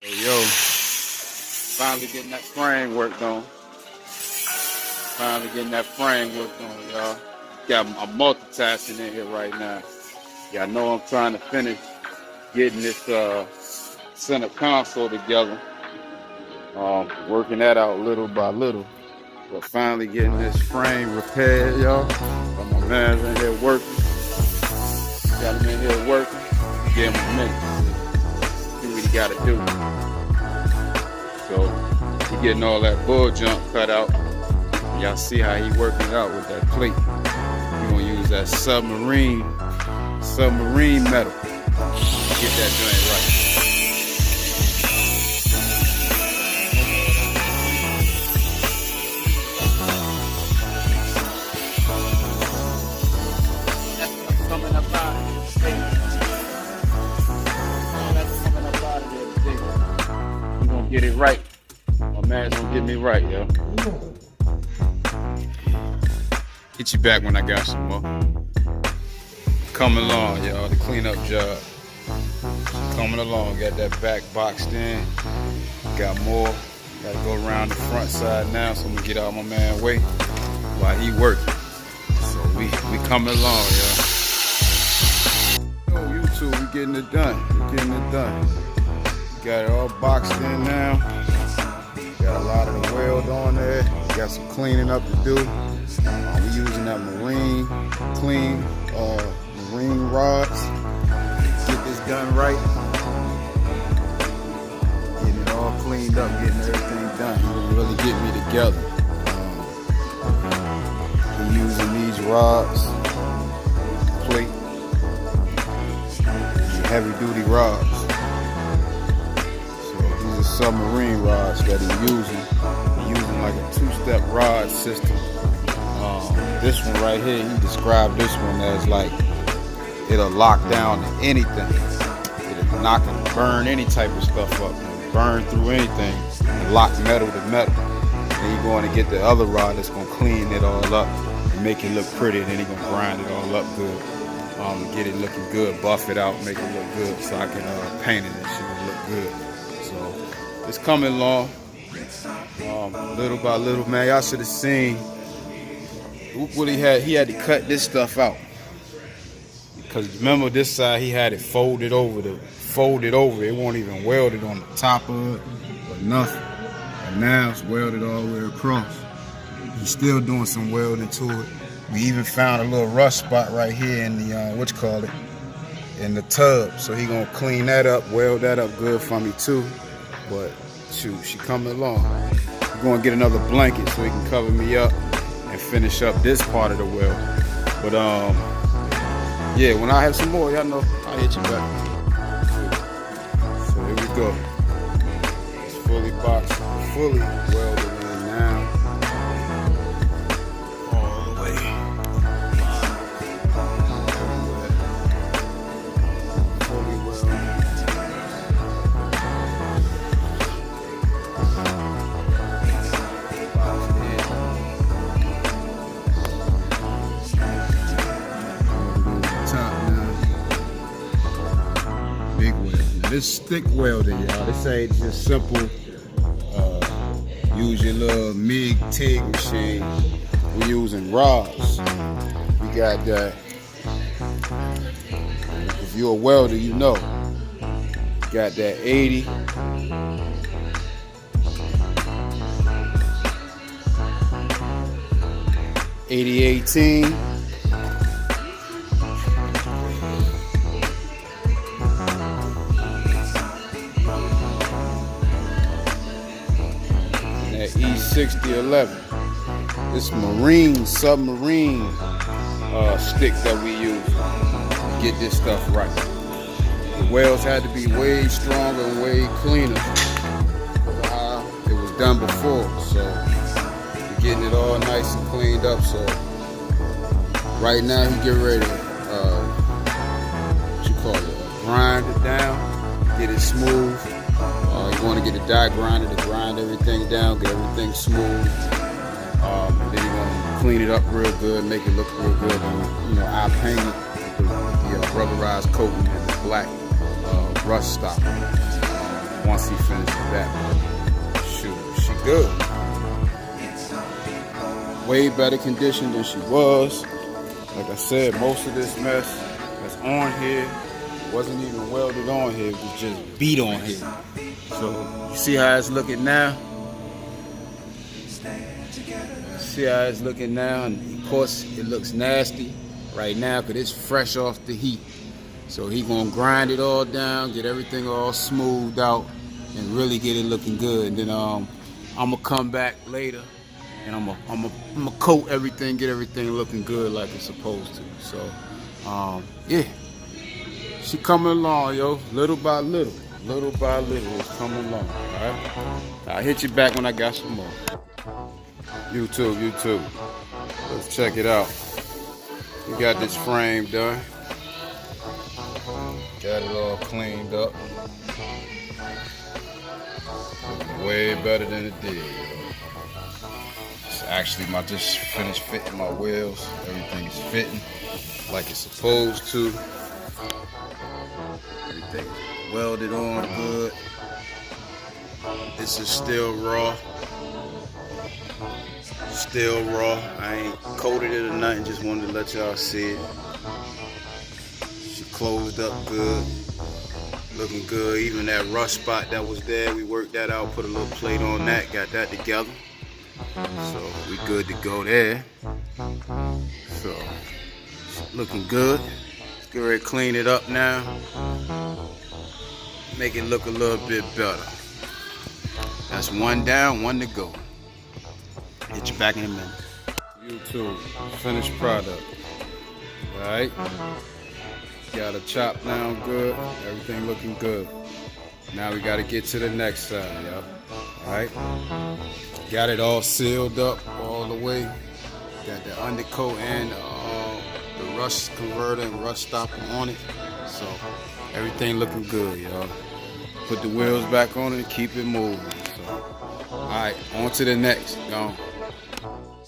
Yo, finally getting that frame worked on. Y'all. I'm multitasking in here right now. Y'all know I'm trying to finish getting this center console together. Working that out little by little. But finally getting this frame repaired, y'all. Got my man's in here working. Got him in here working. Give him a minute. See what he gotta do. So he getting all that bull jump cut out. Y'all see how he working it out with that plate. He gonna use that submarine metal. Get that joint right. Coming up out of here. All that's coming up out of here. We gonna get it right. My man's gonna get me right, yo. Hit you back when I got some more. Coming along, y'all. The cleanup job. Coming along. Got that back boxed in. Got more. Got to go around the front side now, so I'm gonna get out of my man's way while he working. So we coming along, y'all. Yo, YouTube, we getting it done. Got it all boxed in now. Got a lot of the weld on there. Got some cleaning up to do. We using that marine rods. Get this done right. Getting it all cleaned up, getting everything done. He didn't really get me together. We're using these rods, plate, heavy duty rods. So these are submarine rods that he's using. He's using like a two-step rod system. This one right here, he described this one as like it'll lock down to anything. It'll knock and burn any type of stuff up, burn through anything, and lock metal to metal. Then you're going to get the other rod that's going to clean it all up and make it look pretty. Then he's going to grind it all up good, get it looking good, buff it out, make it look good, so I can paint it and shit will look good. So it's coming along, little by little, man. Y'all should have seen what he had to cut this stuff out, because remember this side he had it folded over. It won't even welded on the top of it or nothing, and now it's welded all the way across. He's still doing some welding to it. We even found a little rust spot right here in the in the tub, so he gonna clean that up, weld that up good for me too. But shoot, she coming along. We're gonna get another blanket so he can cover me up and finish up this part of the weld. But yeah, when I have some more, y'all know I'll hit you back. So here we go. It's fully boxed, fully welded in now. All the way. Fully welded. This stick welding, y'all. This ain't just simple. Use your little TIG machine. We're using rods. We got that. If you're a welder, you know. Got that 80. '80-18. E6011. This submarine stick that we use to get this stuff right. The welds had to be way stronger and way cleaner than how it was done before. So we're getting it all nice and cleaned up. So right now he get ready to grind it down, get it smooth. You want to get a die grinder to grind everything down, get everything smooth. And then you want to clean it up real good, make it look real good. And, I paint it with the rubberized coating and the black rust stop. once he finishes that. Shoot, she good. Way better condition than she was. Like I said, most of this mess that's on here wasn't even welded on here, it was just beat on here. So you see how it's looking now? See how it's looking now? And of course it looks nasty right now because it's fresh off the heat. So he gonna grind it all down, get everything all smoothed out, and really get it looking good. And then I'm gonna come back later and I'm gonna coat everything, get everything looking good like it's supposed to. So yeah, she coming along, yo, little by little it's coming along. All right, I'll hit you back when I got some more. YouTube, let's check it out. We got this frame done, got it all cleaned up, way better than it did, yo. Actually, I just finished fitting my wheels. Everything is fitting like it's supposed to. Everything is welded on good. This is still raw. Still raw. I ain't coated it or nothing. Just wanted to let y'all see it. She closed up good. Looking good. Even that rust spot that was there, we worked that out. Put a little plate on that. Got that together. So we good to go there. So looking good. Let's get ready to clean it up now. Make it look a little bit better. That's one down, one to go. Get you back in a minute. YouTube, finished product. Alright. Got it chopped down good. Everything looking good. Now we gotta get to the next side, y'all. Alright. Got it all sealed up all the way. Got the undercoat and the rust converter and rust stopper on it. So everything looking good, y'all. Put the wheels back on it and keep it moving. So, alright, on to the next. Go on.